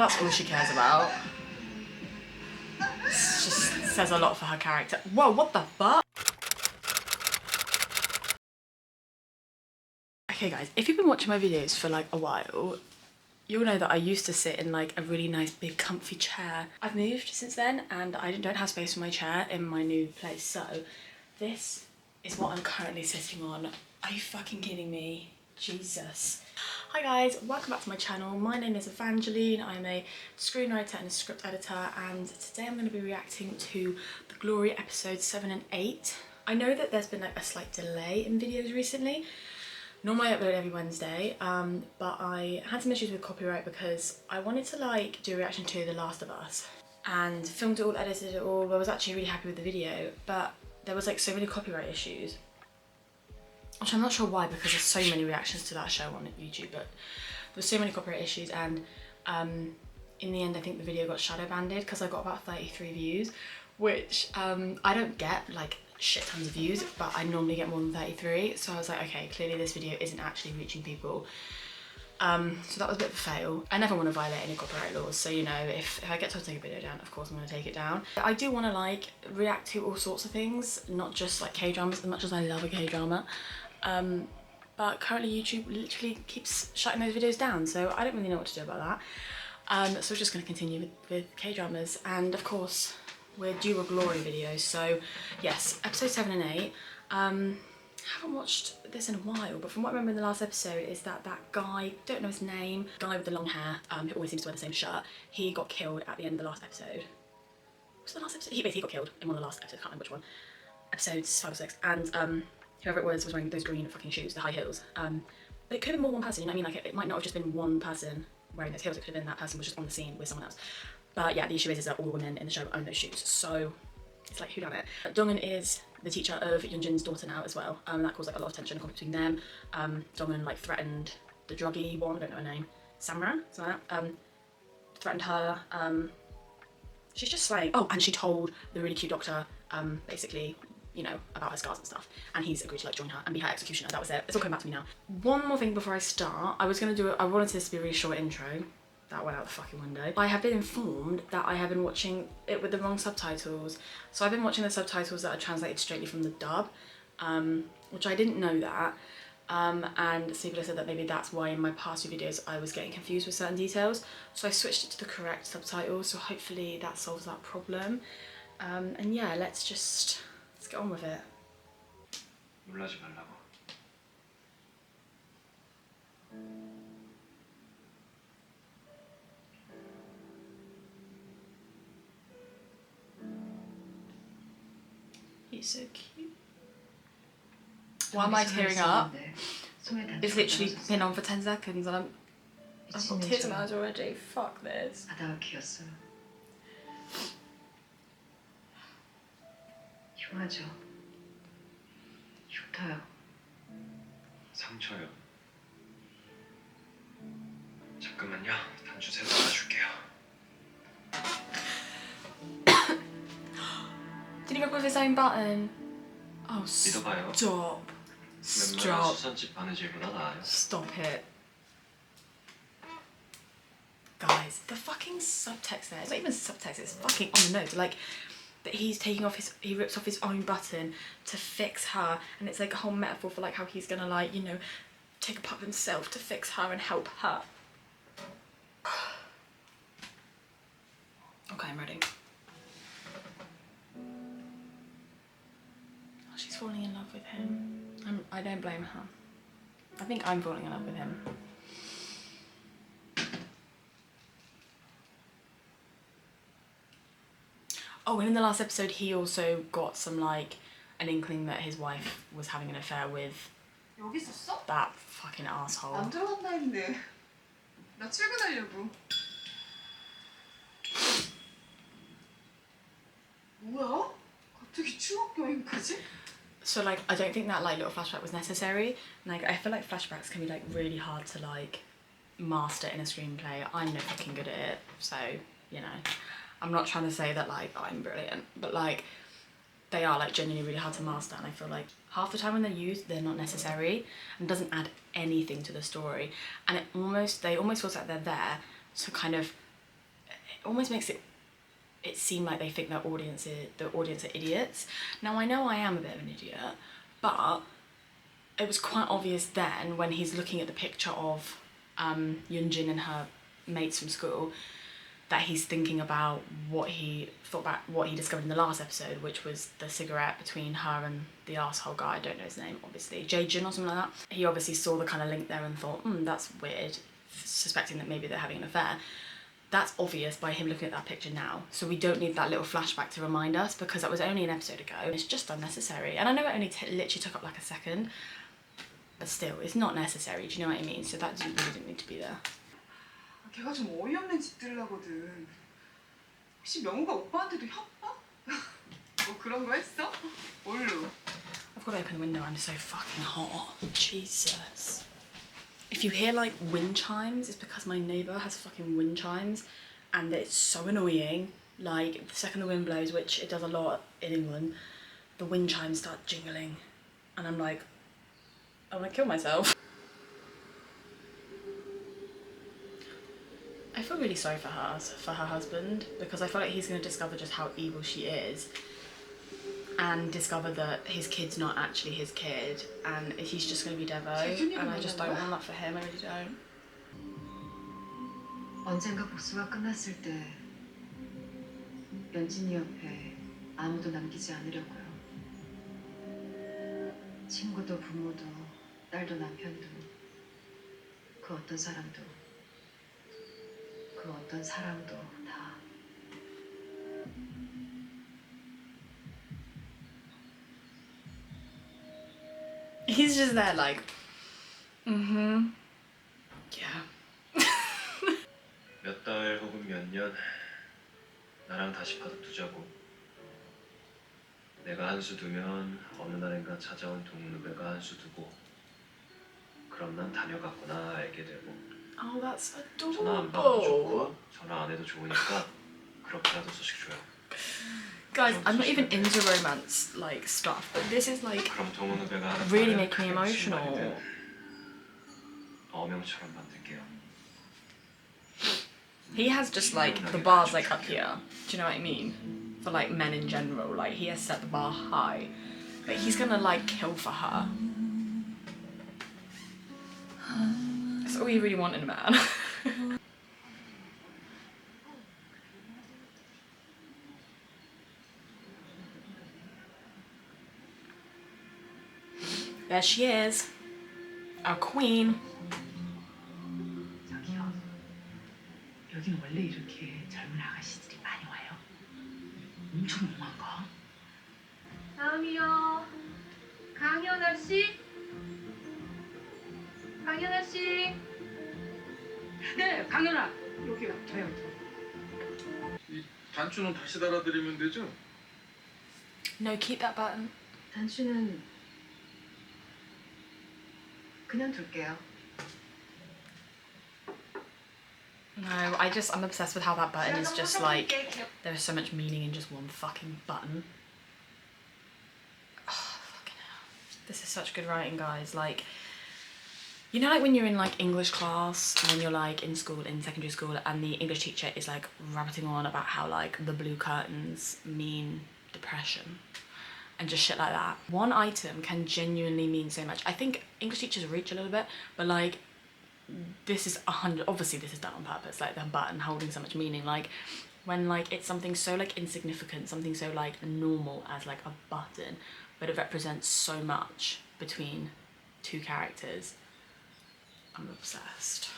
that's all she cares about. It just says a lot for her character. Whoa, what the fuck? Okay guys, if you've been watching my videos for like a while, you'll know that I used to sit in like a really nice big comfy chair. I've moved since then and I don't have space for my chair in my new place, so this is what I'm currently sitting on. Are you fucking kidding me? Jesus. Hi guys, welcome back to my channel. My name is Evangeline. I'm a screenwriter and a script editor, and today I'm going to be reacting to The Glory episodes 7 and 8. I know that there's been like a slight delay in videos recently. Normally I upload every Wednesday, but I had some issues with copyright because I wanted to like do a reaction to The Last of Us and filmed it all, edited it all. I was actually really happy with the video, but there was like so many copyright issues. Which I'm not sure why, because there's so many reactions to that show on YouTube, but there were so many copyright issues, and in the end I think the video got shadow banned because I got about 33 views, which I don't get like shit tons of views, but I normally get more than 33, so I was like, okay, clearly this video isn't actually reaching people. So that was a bit of a fail. I never want to violate any copyright laws, so you know, if I get told to take a video down, of course I'm going to take it down. I do want to like react to all sorts of things, not just like K-dramas, as much as I love a K-drama. But currently YouTube literally keeps shutting those videos down, so I don't really know what to do about that. So we're just going to continue with K-dramas, and of course we're due a Glory video, so yes, episode 7 and 8. Haven't watched this in a while, but from what I remember in the last episode is that guy, don't know his name, guy with the long hair, who always seems to wear the same shirt, he got killed at the end of the last episode. What's the last episode? He basically got killed in one of the last episodes, I can't remember which one. Episodes 5 or 6, and whoever it was wearing those green fucking shoes, the high heels. But it could have been more than one person, you know what I mean? Like it might not have just been one person wearing those heels, it could have been that person was just on the scene with someone else. But yeah, the issue is that all the women in the show own those shoes, so it's like, who done it? Donghyun is the teacher of Yeonjin's daughter now as well, and that caused like a lot of tension and conflict between them. Donghyun like threatened the druggy one, I don't know her name, Samra, something like that, threatened her. She's just like, oh, and she told the really cute doctor, basically, you know, about her scars and stuff, and he's agreed to like join her and be her executioner. That was it. It's all coming back to me now. One more thing before I start, I wanted this to be a really short intro. That went out the fucking window. I have been informed that I have been watching it with the wrong subtitles. So I've been watching the subtitles that are translated straightly from the dub, which I didn't know that. And some people said that maybe that's why in my past few videos I was getting confused with certain details. So I switched it to the correct subtitles, so hopefully that solves that problem. And yeah, let's get on with it. 놀라지 말라고. He's so cute. Why am I tearing up? It's literally been on for 10 seconds and I've got tears in my eyes already. Fuck this. 흉하죠. 흉터요. 상처요. 잠깐만요. 단추 새로 놔줄게요. Did he rip off his own button? Oh, 믿어봐요. stop. 웬만한 Stop. 수선집 바느질보다 나아요. Stop it. Guys, the fucking subtext there, it's not even subtext, it's fucking on the nose. Like, that he rips off his own button to fix her, and it's like a whole metaphor for like how he's gonna like, you know, take a part of himself to fix her and help her. Okay, I'm ready. Oh, she's falling in love with him. I don't blame her. I think I'm falling in love with him. Oh, and in the last episode he also got some like an inkling that his wife was having an affair with 여기 있었어? that fucking asshole. 안 들어간다 했는데. 나 출근하려고. 뭐야? 갑자기 추억 여행까지? So like I don't think that like little flashback was necessary. Like I feel like flashbacks can be like really hard to like master in a screenplay. I'm no fucking good at it, so you know. I'm not trying to say that like I'm brilliant, but like they are like genuinely really hard to master, and I feel like half the time when they're used they're not necessary and doesn't add anything to the story, and they almost feel like they're there to kind of almost makes it seem like they think the audience are idiots. Now I know I am a bit of an idiot, but it was quite obvious then when he's looking at the picture of Yunjin and her mates from school that he's thinking about what he discovered in the last episode, which was the cigarette between her and the asshole guy, I don't know his name, obviously, Jae-jun or something like that. He obviously saw the kind of link there and thought, that's weird, suspecting that maybe they're having an affair. That's obvious by him looking at that picture now. So we don't need that little flashback to remind us, because that was only an episode ago. It's just unnecessary. And I know it only literally took up like a second, but still, it's not necessary, do you know what I mean? So that really didn't need to be there. 걔가 좀 어이없는 짓들을 하거든. 혹시 명우가 오빠한테도 협박? 뭐 그런 거 했어? 뭘로? I've got to open the window, I'm so fucking hot. Jesus. If you hear like wind chimes, it's because my neighbour has fucking wind chimes and it's so annoying. Like the second the wind blows, which it does a lot in England, the wind chimes start jingling and I'm like, I want to kill myself. I feel really sorry for her husband, because I feel like he's going to discover just how evil she is and discover that his kid's not actually his kid and he's just going to be Devo, and I just don't want that for him, I really don't. 언젠가 복수가 끝났을 때 연진이 옆에 아무도 남기지 않으려고요. 친구도 부모도 딸도 남편도 그 어떤 사람도 그 어떤 사람도 다. He's just there like, yeah. 몇 달 혹은 몇 년 나랑 다시 바둑 두자고. 내가 한 수 두면 어느 날인가 찾아온 동무배가 한 수 두고, 그럼 난 다녀갔구나 알게 되고. Oh, that's 전화 안 받아도 adorable. 좋고 전화 안 해도 좋으니까 그렇게라도 소식 줘요. Guys, I'm not even into romance like stuff, but this is like 그럼 동무배가 하는 really 말은 making me 그게 무슨 emotional. 말이든 어명처럼 만들게요. He has just like the bars like up here. Do you know what I mean? For like men in general, like he has set the bar high, but he's gonna like kill for her. That's all you really want in a man. There she is, our queen. 저기요. 여긴 원래 이렇게 젊은 아가씨들이 많이 와요? 엄청 멍한가? 다음이요. 강현아 씨. 강현아 씨. 네, 강연아. 여기요. 저요. 이 단추는 다시 달아드리면 되죠? No, keep that button. 단추는 그냥 둘게요. No, I'm obsessed with how that button is just like, there is so much meaning in just one fucking button. Oh, fucking hell. This is such good writing, guys. Like, you know, like when you're in like English class, when you're like in school, in secondary school, and the English teacher is like rabbiting on about how like the blue curtains mean depression and just shit like that. One item can genuinely mean so much. I think English teachers reach a little bit, but like, this is 100, obviously this is done on purpose, like the button holding so much meaning, like when like it's something so like insignificant, something so like normal as like a button, but it represents so much between two characters. I'm obsessed.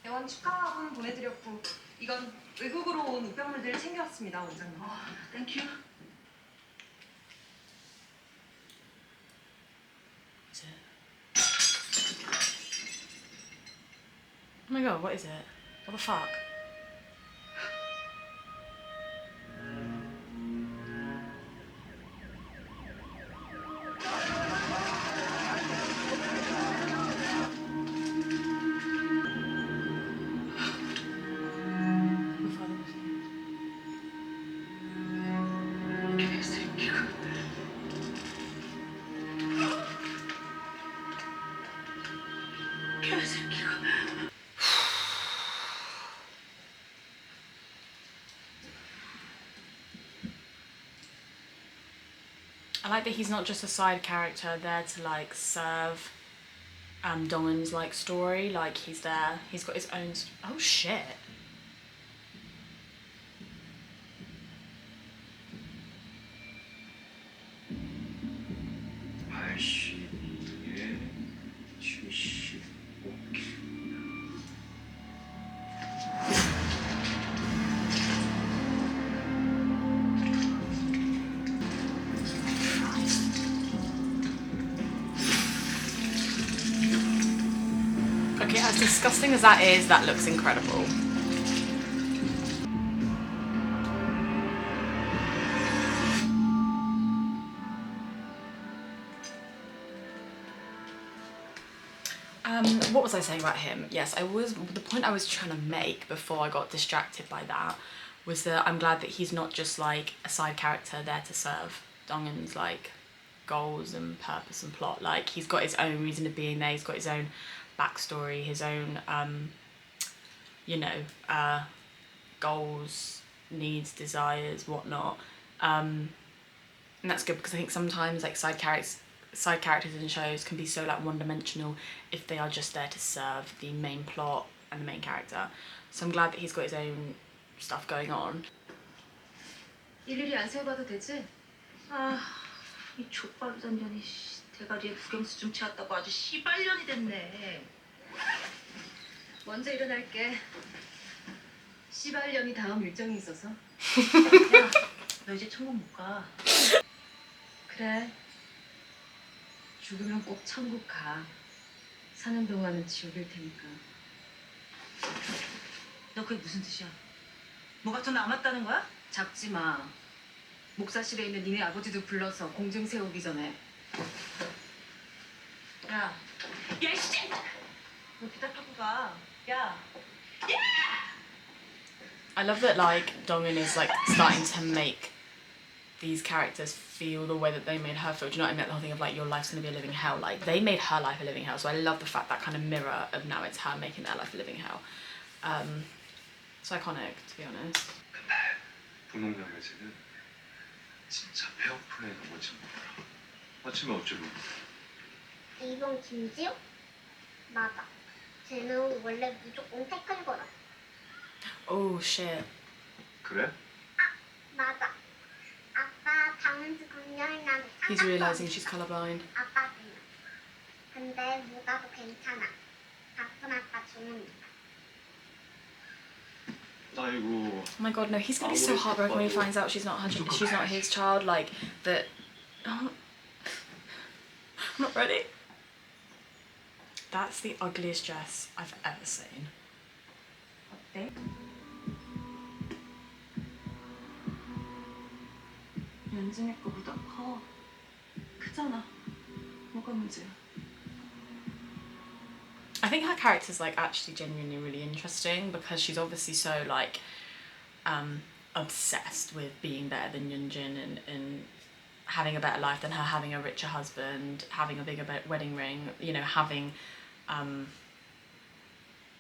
대원 축하문 보내드렸고 이건 외국으로 온 우편물들 챙겨왔습니다, 원장님. 땡큐. Oh my god, what is it? What the fuck? I like that he's not just a side character there to like serve Dongwon's like story. Like he's there, he's got his own. Oh shit. Okay, as disgusting as that is, that looks incredible. What was I saying about him? Yes, the point I was trying to make before I got distracted by that was that I'm glad that he's not just like a side character there to serve Dongwon's like goals and purpose and plot. Like he's got his own reason of being there, he's got his own backstory, his own goals, needs, desires, whatnot. And that's good because I think sometimes like side characters in shows can be so like one-dimensional if they are just there to serve the main plot and the main character. So I'm glad that he's got his own stuff going on. 일일이 안 세워봐도 되지? 아, 이 족발 잔년이 대가리에 구경수 좀 채웠다고 아주 시발년이 됐네. 먼저 일어날게. 시발년이 다음 일정이 있어서. 야, 너 이제 천국 못 가. 그래. 죽으면 꼭 천국 가. 사는 동안은 지옥일 테니까. 너 그게 무슨 뜻이야? 뭐가 더 남았다는 거야? 잡지 마. 목사실에 있는 니네 아버지도 불러서 공증 세우기 전에. 야, 야, 씨! 너 기다 타고 가. 야. I love that like Dongwon is like starting to make these characters feel the way that they made her feel. Do you know what I mean? The whole thing of like your life's gonna be a living hell. Like they made her life a living hell. So I love the fact that kind of mirror of now it's her making their life a living hell. It's iconic, to be honest. 근데 분홍 남매제는 진짜 페어플레이 넘어진 거더라. 아침에 어쩌고? 이번 김지호? 맞아. 쟤는 원래 무조건 태클 거라. Oh shit. 그래? 맞아. 아빠 방은주 강렬 난 He's realising she's colourblind. 아빠는. 근데 뭐가도 괜찮아. 바쁜 아빠 주문이다. 아이고. Oh my god, no, he's gonna be so heartbroken when he finds out she's not his child. Like that. Oh, I'm not ready. That's the ugliest dress I've ever seen. 어때? 연진이 거보다 커. 크잖아. 뭐가 문제야? I think her character's like actually genuinely really interesting because she's obviously so like obsessed with being better than Yunjin and having a better life than her, having a richer husband, having a bigger wedding ring, you know, having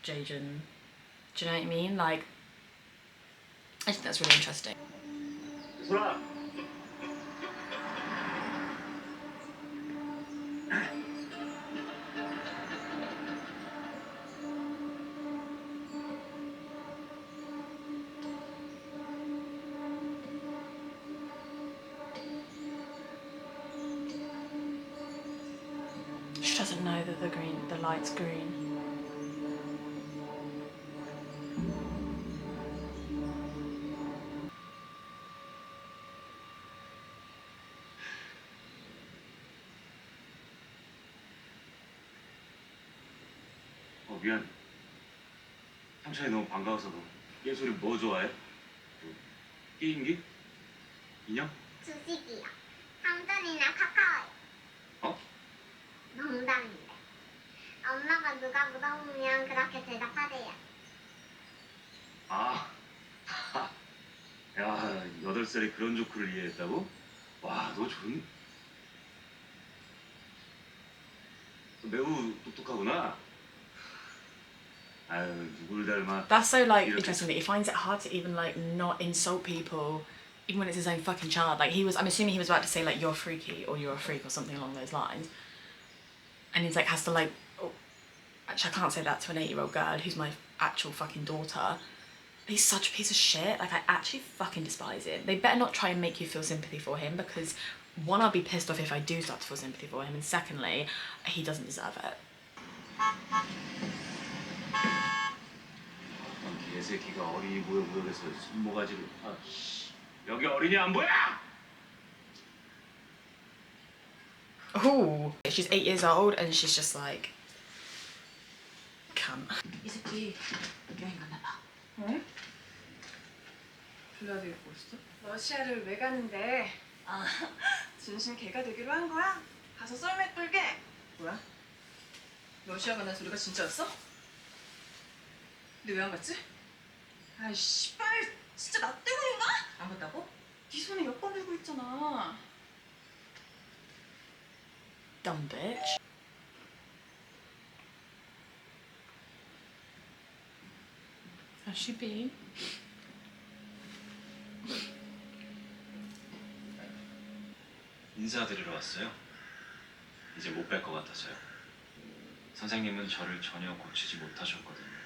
Jaejun. Do you know what I mean? Like, I think that's really interesting. 소라. She doesn't know that the light's green. 미안. 삼촌이 너무 반가워서 너 예솔이 뭐 좋아해? 뭐, 게임기? 인형? 주식이야. 삼촌이나 카카오야. 어? 농담인데. 엄마가 누가 물어보면 그렇게 대답하대요. 아, 야, 8살에 그런 조크를 이해했다고? 와, 너 매우 똑똑하구나. 아유, 누굴 닮아? That's so like interesting that he finds it hard to even like not insult people even when it's his own fucking child. Like, I'm assuming he was about to say, like, you're freaky or you're a freak or something along those lines. And he's like, has to like, oh, actually I can't say that to an 8-year-old girl who's my actual fucking daughter. He's such a piece of shit. Like, I actually fucking despise him. They better not try and make you feel sympathy for him, because one, I'll be pissed off if I do start to feel sympathy for him, and secondly, he doesn't deserve it. 개새끼가 어린이 구역에서 모가지를 여기 어린이 안 보여? Ooh. She's 8 years old and she's just like, cunt. 이 새끼 여행 갔나 봐. 응? 빌라데 입고 있어? 러시아를 왜 가는데? 아, 진심 개가 되기로 한 거야? 가서 썰매 끌게. 뭐야? 러시아 간다는 소리가 진짜였어? 근데 왜 안 갔지? 아이 씨발, 진짜 나 때문인가? 안 갔다고? 네 손에 여권 들고 있잖아. Dumb bitch. Has she been? 인사드리러 왔어요. 이제 못 뵐 것 같아서요. 선생님은 저를 전혀 고치지 못하셨거든요.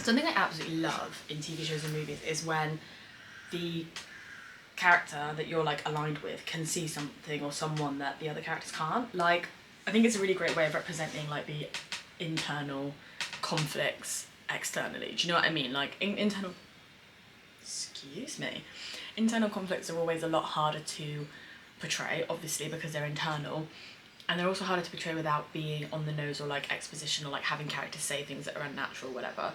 Something I absolutely love in TV shows and movies is when the character that you're like aligned with can see something or someone that the other characters can't. Like, I think it's a really great way of representing like the internal conflicts externally. Do you know what I mean? Like, internal conflicts are always a lot harder to portray, obviously, because they're internal. And they're also harder to portray without being on the nose or like exposition or like having characters say things that are unnatural or whatever.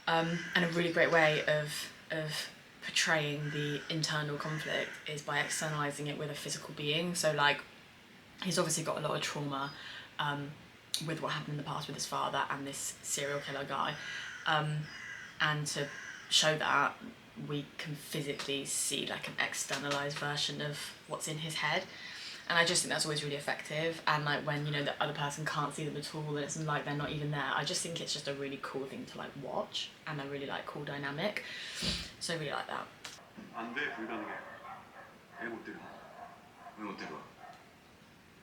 And a really great way of portraying the internal conflict is by externalizing it with a physical being. So like, he's obviously got a lot of trauma with what happened in the past with his father and this serial killer guy. And to show that, we can physically see like an externalized version of what's in his head. And I just think that's always really effective. And like when, you know, the other person can't see them at all and it's like they're not even there, I just think it's just a really cool thing to like watch and a really like cool dynamic. So I really like that. 안 돼, 불가능해. 애 못 데려와. 왜 못 데려와?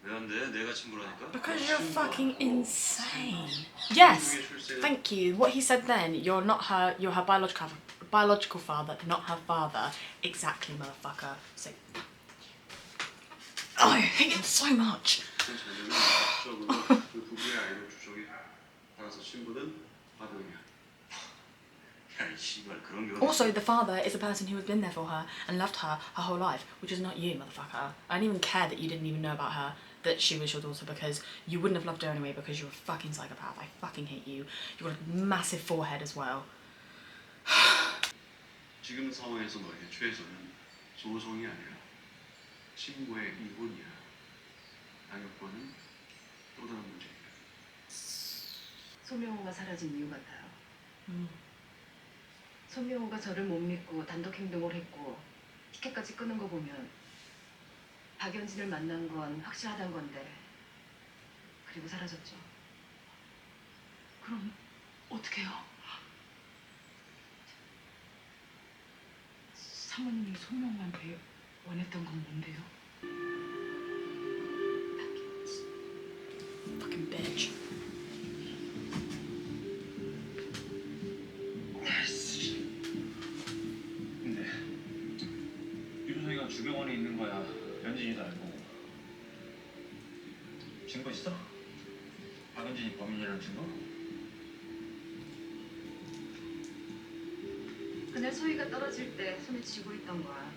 왜 안 돼? 내가 친구라니까. Because you're fucking insane. Yes, thank you. What he said then, you're her biological father, not her father. Exactly, motherfucker. So, oh, I hate him so much. Also, the father is a person who has been there for her and loved her whole life, which is not you, motherfucker. I didn't even care that you didn't even know about her, that she was your daughter, because you wouldn't have loved her anyway because you're a fucking psychopath. I fucking hate you. You've got a massive forehead as well. 지금 상황에서 너에게 최선은 조성이 아니라 친구의 이혼이야. 양육권은 또 다른 문제입니다. 손명호가 사라진 이유 같아요. 손명호가 저를 못 믿고 단독 행동을 했고 티켓까지 끊은 거 보면 박연진을 만난 건 확실하단 건데, 그리고 사라졌죠. 그럼 어떻게 해요? 사모님이 손명호한테 원했던 건 뭔데요? Fucking bitch. 근데 유소희가 주병원에 있는 거야. 연진이도 알고. 증거 있어? 박연진이 범인이라는 증거? 그날 소희가 떨어질 때 손에 쥐고 있던 거야.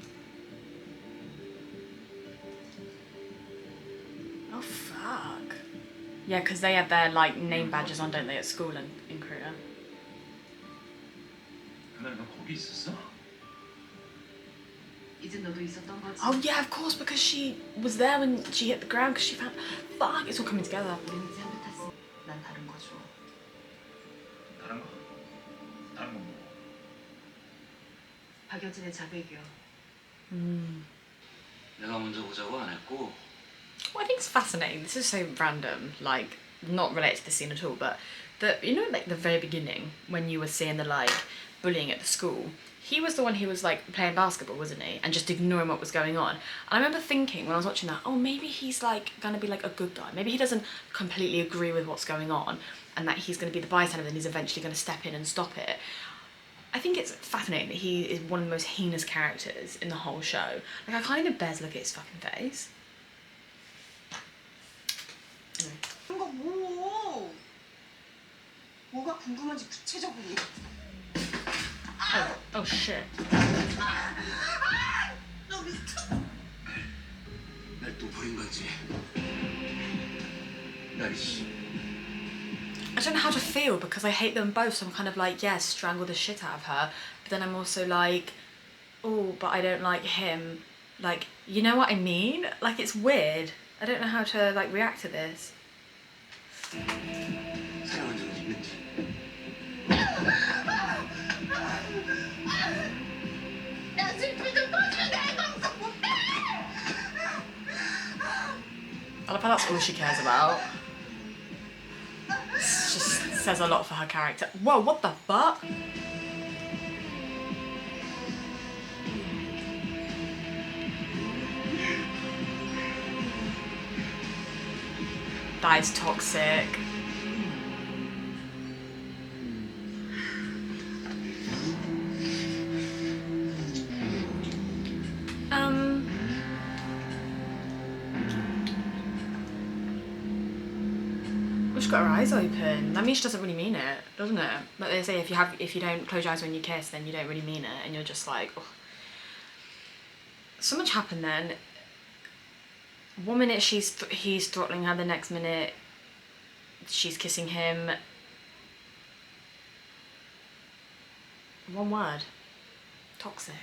Oh fuck. Yeah, because they have their like name badges on, don't they, at school and in Korea? 그날 너 거기 있었어? 이제 너도 있었던 거지. Oh yeah, of course, because she was there when she hit the ground because she found. Fuck, it's all coming together. 우리는 잘못했어. 난 다른 거죠. 다른 거? 다른 건 뭐? 박여진의 자백이요. 내가 먼저 보자고 안 했고. Well, I think it's fascinating. This is so random, like not related to the scene at all, but you know, like the very beginning when you were seeing the like bullying at the school, he was the one who was like playing basketball, wasn't he, and just ignoring what was going on. And I remember thinking when I was watching that, oh, maybe he's like gonna be like a good guy. Maybe he doesn't completely agree with what's going on, and that he's gonna be the bystander, and he's eventually gonna step in and stop it. I think it's fascinating that he is one of the most heinous characters in the whole show. Like, I can't even bear to look at his fucking face. Anyway. 이거 뭐? 뭐가 궁금한지 구체적으로. Oh shit. 너 미쳤어. 날 또 버린 건지. 나이씨. I don't know how to feel because I hate them both, so I'm kind of like, yes, strangle the shit out of her, but then I'm also like, oh, but I don't like him. Like, you know what I mean? Like, it's weird. I don't know how to like react to this. 사랑한 적은 있는지. 나 슬플 좀 꺼주게 방송 못해. I love how that's all she cares about. It just says a lot for her character. Whoa, what the fuck? That is toxic. She's got her eyes open. That means she doesn't really mean it, doesn't it? Like they say, if you don't close your eyes when you kiss, then you don't really mean it, and you're just like, oh. So much happened then. One minute he's throttling her, the next minute she's kissing him. One word. Toxic.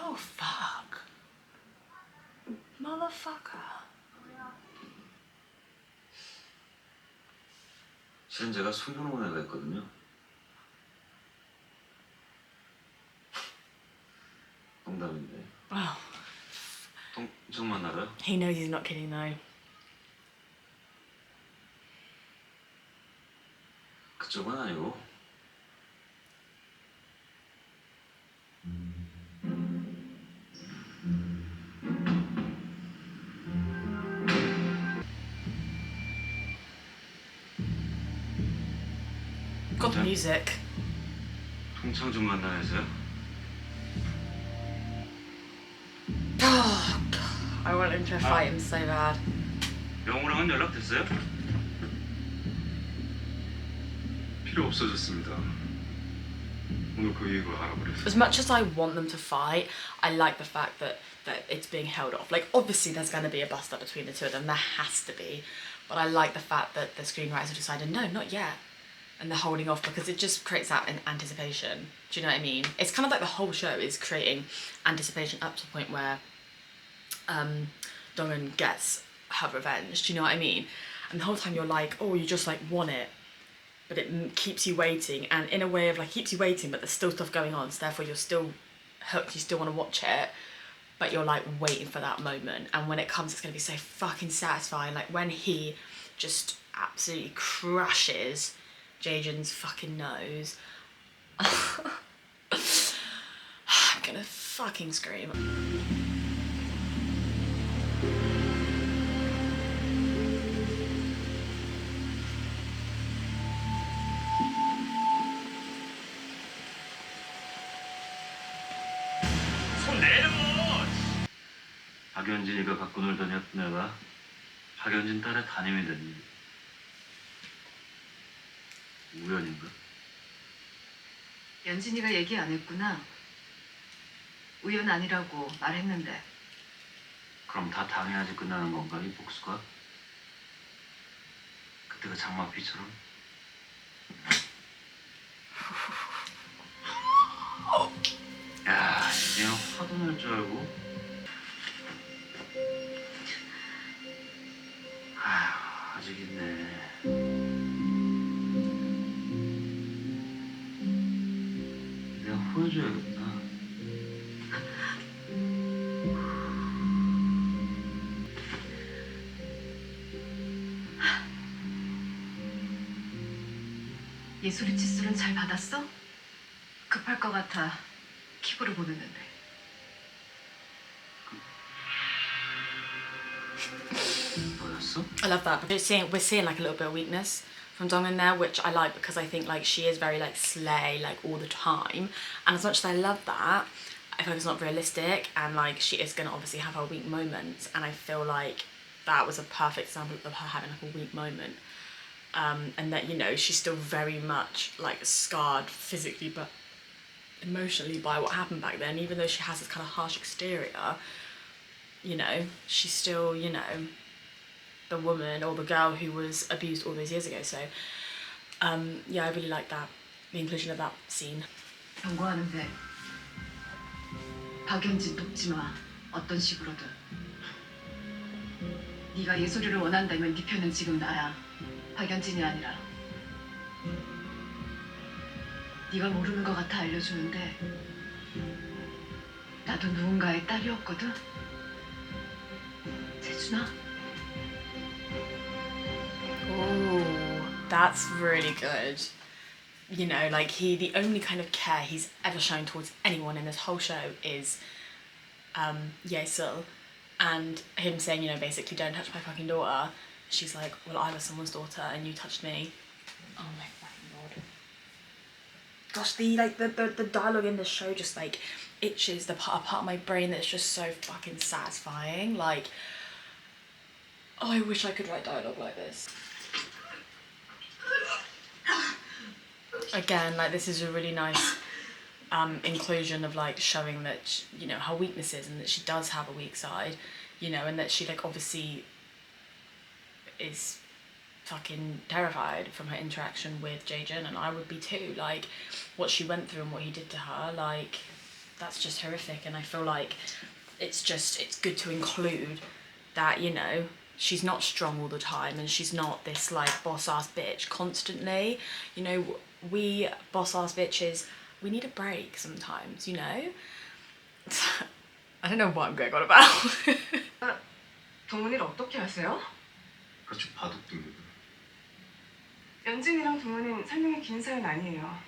Oh fuck. Motherfucker. 실은 제가 숨겨놓은 애가 있거든요. 농담인데. Wow. 정말 알아요? He knows he's not kidding though. 그쪽은 아니고. Got the music. 통창 좀 만나면서요? I want him to fight him so bad. 영우랑은 연락됐어요? 필요 없어졌습니다. 오늘 그 이유를 알아버렸어요. As much as I want them to fight, I like the fact that it's being held off. Like, obviously there's going to be a bust up between the two of them, there has to be. But I like the fact that the screenwriters have decided, no, not yet. And they're holding off because it just creates that anticipation. Do you know what I mean? It's kind of like the whole show is creating anticipation up to the point where Donghyun gets her revenge. Do you know what I mean? And the whole time you're like, oh, you just like want it. But it keeps you waiting, and in a way of like keeps you waiting, but there's still stuff going on, so therefore you're still hooked, you still want to watch it, but you're like waiting for that moment, and when it comes it's going to be so fucking satisfying. Like when he just absolutely crushes Jaejun's fucking nose. I'm gonna fucking scream. 박연진이가 갖고 놀던 애가 박연진 딸의 담임이 됐는데 우연인가? 연진이가 얘기 안 했구나. 우연 아니라고 말했는데. 그럼 다 당해야지 끝나는 건가, 이 복수가? 그때가 장마비처럼? 야, 그냥 화도 날 줄 알고. 아휴, 아직 있네. 내가 호해줘야겠다. 예술이 칫솔은 잘 받았어? 급할 것 같아. 킵으로 보냈는데. 뭐였어? I love that. We're seeing like a little bit of weakness from Dong in there, which I like because I think like she is very like slay like all the time, and as much as I love that, I feel like it's not realistic, and like she is gonna obviously have her weak moments, and I feel like that was a perfect example of her having like a weak moment, and that, you know, she's still very much like scarred physically but emotionally by what happened back then. Even though she has this kind of harsh exterior, you know, she's still, you know, the woman or the girl who was abused all those years ago. So yeah, I really like that, the inclusion of that scene. 경고하는데 박연진 돕지 마. 어떤 식으로든. 네가 예술이를 원한다면 네 편은 지금 나야. 박연진이 아니라. 네가 모르는 것 같아 알려주는데 나도 누군가의 딸이었거든. 재준아. Oh, that's really good. You know, like the only kind of care he's ever shown towards anyone in this whole show is Yesil, and him saying, you know, basically, don't touch my fucking daughter. She's like, well, I was someone's daughter and you touched me. Oh my fucking god. Gosh, the dialogue in this show just like itches a part of my brain that's just so fucking satisfying. Like, oh, I wish I could write dialogue like this. Again, like this is a really nice inclusion of like showing that you know, her weaknesses, and that she does have a weak side, you know, and that she like obviously is fucking terrified from her interaction with Jaejin, and I would be too. Like what she went through and what he did to her, like that's just horrific. And I feel like it's good to include that, you know, she's not strong all the time, and she's not this like boss ass bitch constantly. You know, we boss ass bitches, we need a break sometimes, you know. I don't know what I'm going on about. 동훈이를 어떻게 아세요? 같이 바둑 둡니다. 연진이랑 동훈이는 설명이 긴 사연 아니에요.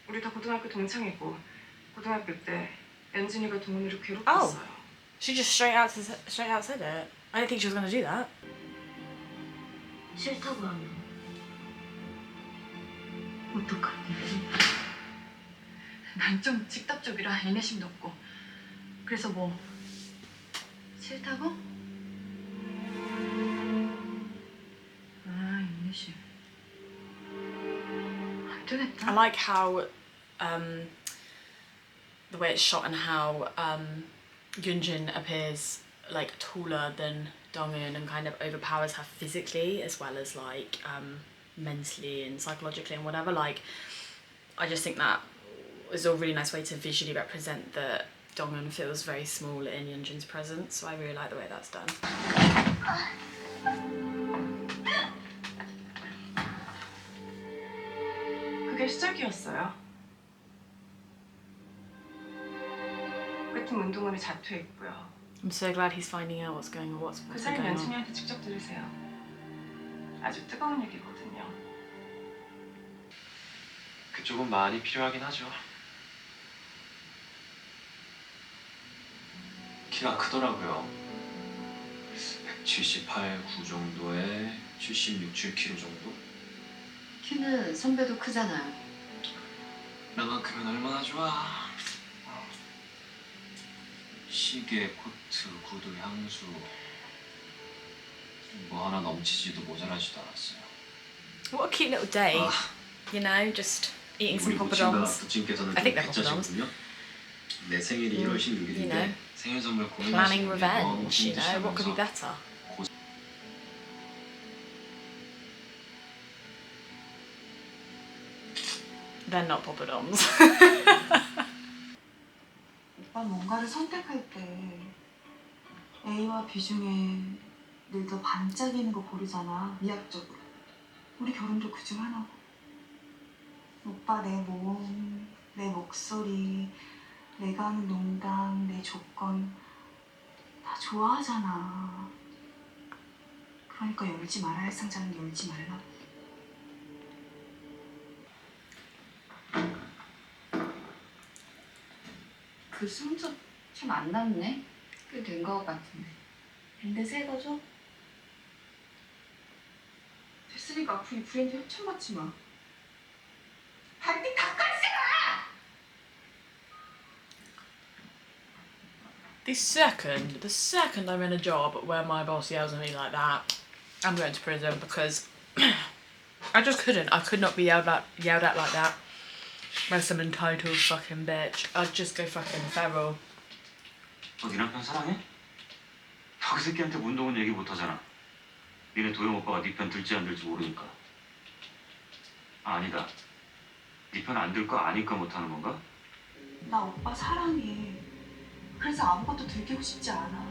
우리 다 고등학교 동창이고 고등학교 때 연진이가 동훈이를 괴롭혔어요. She just straight out said it. I didn't think she was gonna do that. 싫다고 하면 어떡하니? 난 좀 직답적이라 인내심도 없고. 그래서 뭐 싫다고? 아, 인내심. 안 되겠다. I like how the way it's shot, and how Yunjin appears like taller than Dong-eun and kind of overpowers her physically as well as like mentally and psychologically and whatever. Like, I just think that is a really nice way to visually represent that Dong-eun feels very small in Yunjin's presence. So I really like the way that's done. 그게 시작이었어요. 끝은 운동원에 자퇴했고요. I'm so glad he's finding out what's going on. 그 사연 연진이한테 직접 들으세요. 아주 뜨거운 얘기거든요. 그쪽은 많이 필요하긴 하죠. 키가 크더라고요. 178, 9 정도에 76, 7kg 정도? 키는 선배도 크잖아요. 나만 크면 얼마나 좋아. 시계, 코트, 구두, 향수 뭐 하나 넘치지도 모자라지도 않았어요. What a cute little day. You know, just eating some poppadoms. 부친께서는 I think they're poppadoms. 내 생일이 1월 16일인데 You know, 생일 선물 planning revenge, you know, what could be better? They're not poppadoms. 사람은 뭔가를 선택할 때 A와 B 중에 늘 더 반짝이는 거 고르잖아, 미학적으로. 우리 결혼도 그중 하나고. 오빠 내 몸, 내 목소리, 내가 하는 농담, 내 조건 다 좋아하잖아. 그러니까 열지 말아야 할 상자는 열지 말라고. 그 성적 좀 안 남네? 꽤 된 거 같은데. 근데 새 거죠? 됐으니까 앞으로 이 브랜드 협찬받지 마. 발빛 닭가슴! The second I'm in a job where my boss yells at me like that, I'm going to prison because I just couldn't. I could not be yelled at like that by some entitled fucking bitch. I'd just go fucking feral. 네 남편 사랑해? 너 그 새끼한테 운동은 얘기 못하잖아. 니네 도영 오빠가 네 편 들지 안 들지 모르니까. 아니다. 네 편 안 들 거 아니까 못하는 건가? 나 오빠 사랑해. 그래서 아무것도 들키고 싶지 않아.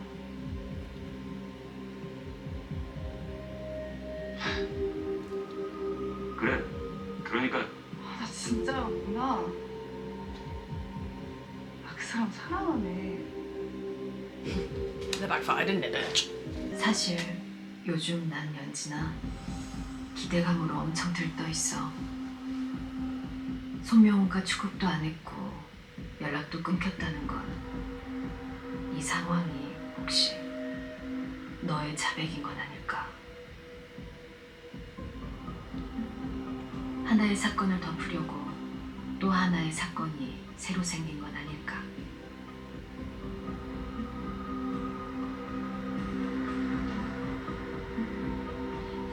그래. 그러니까 나 진짜였구나. 그 사람 사랑하네. They backfired, didn't it, bitch? 사실 요즘 난 연지나 기대감으로 엄청 들떠 있어. 손명호가 출국도 안 했고 연락도 끊겼다는 건 이 상황이 혹시 너의 자백인 건 아닐까? 하나의 사건을 덮으려고 또 하나의 사건이 새로 생긴 건 아닐까?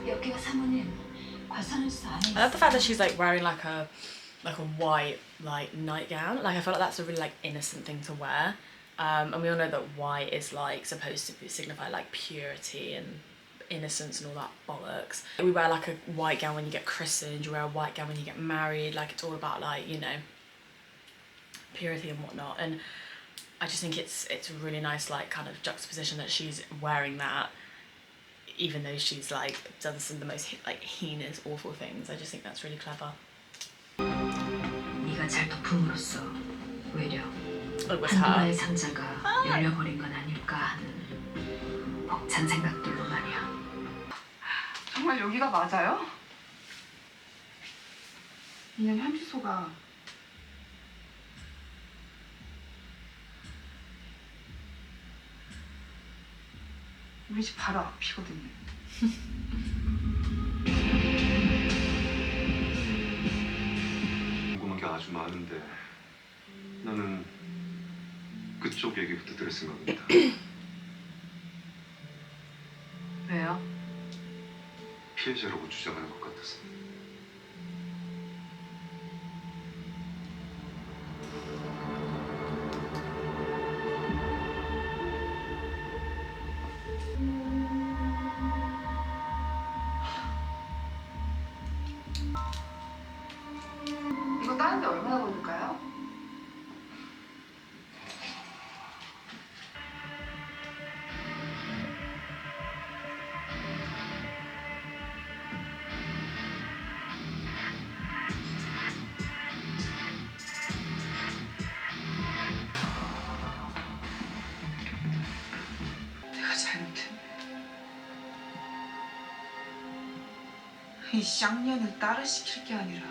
여기가 사모님 과산을서 안에 I love the fact that she's like wearing like a white like nightgown. Like I feel like that's a really like innocent thing to wear. And we all know that white is like supposed to signify like purity and innocence and all that bollocks. We wear like a white gown when you get christened, you wear a white gown when you get married, like it's all about like, you know, purity and whatnot. And I just think it's a really nice like kind of juxtaposition that she's wearing that even though she's like done some of the most like heinous awful things. I just think that's really clever. 네가 잘 덮음으로써 외려 It was her. 판도라의 상자가 열려버린 건 아닐까 하는 벅찬 생각들로 말이야. 정말 여기가 맞아요? 2년 현주소가 우리 집 바로 앞이거든요. 궁금한 게 아주 많은데 나는 그쪽 얘기부터 들을 생각입니다. 왜요? 피해자라고 주장하는 것 같아서. 이거 따는데 얼마나 걸릴까요? 내가 잘못했네. 이 쌍년을 딸을 시킬 게 아니라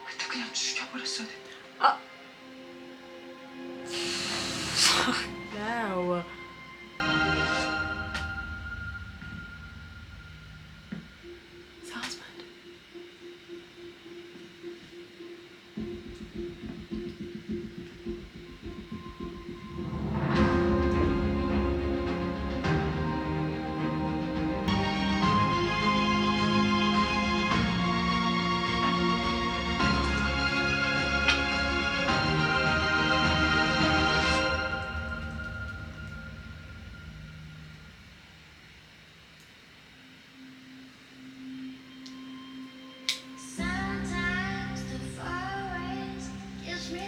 그때 그냥 죽여버렸어야 됐다. No. His husband.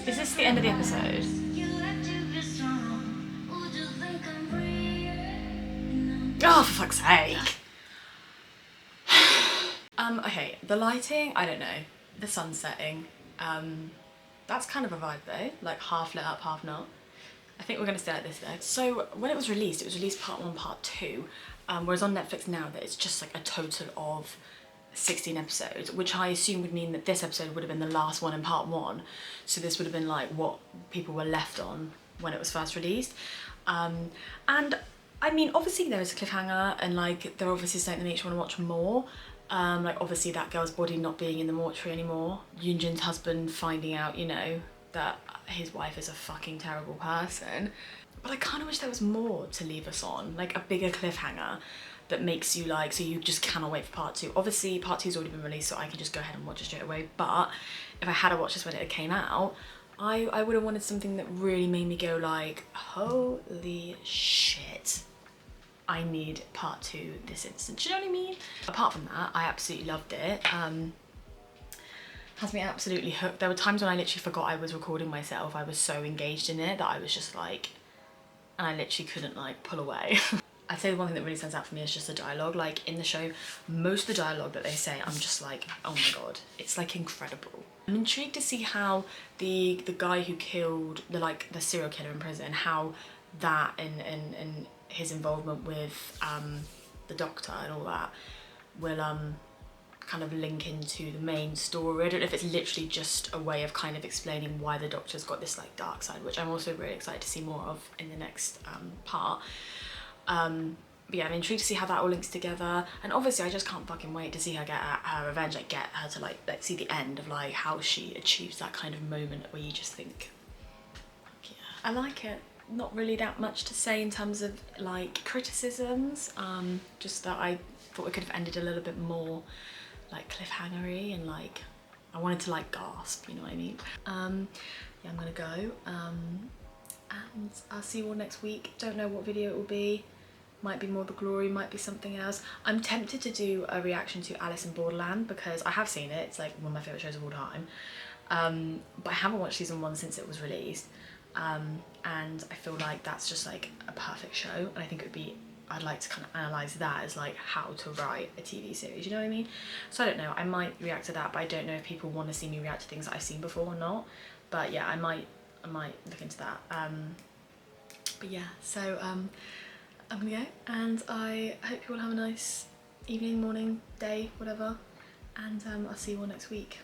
Is this the end of the episode? Oh, for fuck's sake. Okay, the lighting, I don't know. The sun setting. That's kind of a vibe though, like half lit up, half not. I think we're gonna stay like this though. So when it was released part 1, part 2, whereas on Netflix now that it's just like a total of 16 episodes, which I assume would mean that this episode would have been the last one in part 1. So this would have been like what people were left on when it was first released. And I mean, obviously there is a cliffhanger and like they're obviously something that makes you want to watch more. Like obviously that girl's body not being in the mortuary anymore. Yoonjin's husband finding out, you know, that his wife is a fucking terrible person. But I kind of wish there was more to leave us on, like a bigger cliffhanger that makes you like, so you just cannot wait for part 2. Obviously part 2's already been released, so I can just go ahead and watch it straight away. But if I had to watch this when it came out, I would have wanted something that really made me go like, holy shit, I need part 2 this instant. Do you know what I mean? Apart from that, I absolutely loved it. Has me absolutely hooked. There were times when I literally forgot I was recording myself. I was so engaged in it that I was just like, and I literally couldn't like pull away. I'd say the one thing that really stands out for me is just the dialogue. Like in the show, most of the dialogue that they say, I'm just like, oh my god, it's like incredible. I'm intrigued to see how the guy who killed the serial killer in prison, how that and his involvement with the doctor and all that will kind of link into the main story. I don't know if it's literally just a way of kind of explaining why the doctor's got this like dark side, which I'm also really excited to see more of in the next part. But yeah, I'm intrigued to see how that all links together, and obviously I just can't fucking wait to see her get her revenge, like get her to like see the end of like how she achieves that kind of moment where you just think, yeah, I like it. Not really that much to say in terms of like criticisms, just that I thought it could have ended a little bit more like cliffhangery and like I wanted to like gasp, you know what I mean? Yeah, I'm gonna go and I'll see you all next week. Don't know what video it will be. Might be more The Glory, might be something else. I'm tempted to do a reaction to Alice in Borderland because I have seen it. It's like one of my favourite shows of all time. But I haven't watched season 1 since it was released. And I feel like that's just like a perfect show, and I think it would be, I'd like to kind of analyse that as like how to write a TV series, you know what I mean? So I don't know, I might react to that, but I don't know if people want to see me react to things that I've seen before or not. But yeah, I might look into that. But yeah, so I'm gonna go, and I hope you all have a nice evening, morning, day, whatever, and I'll see you all next week.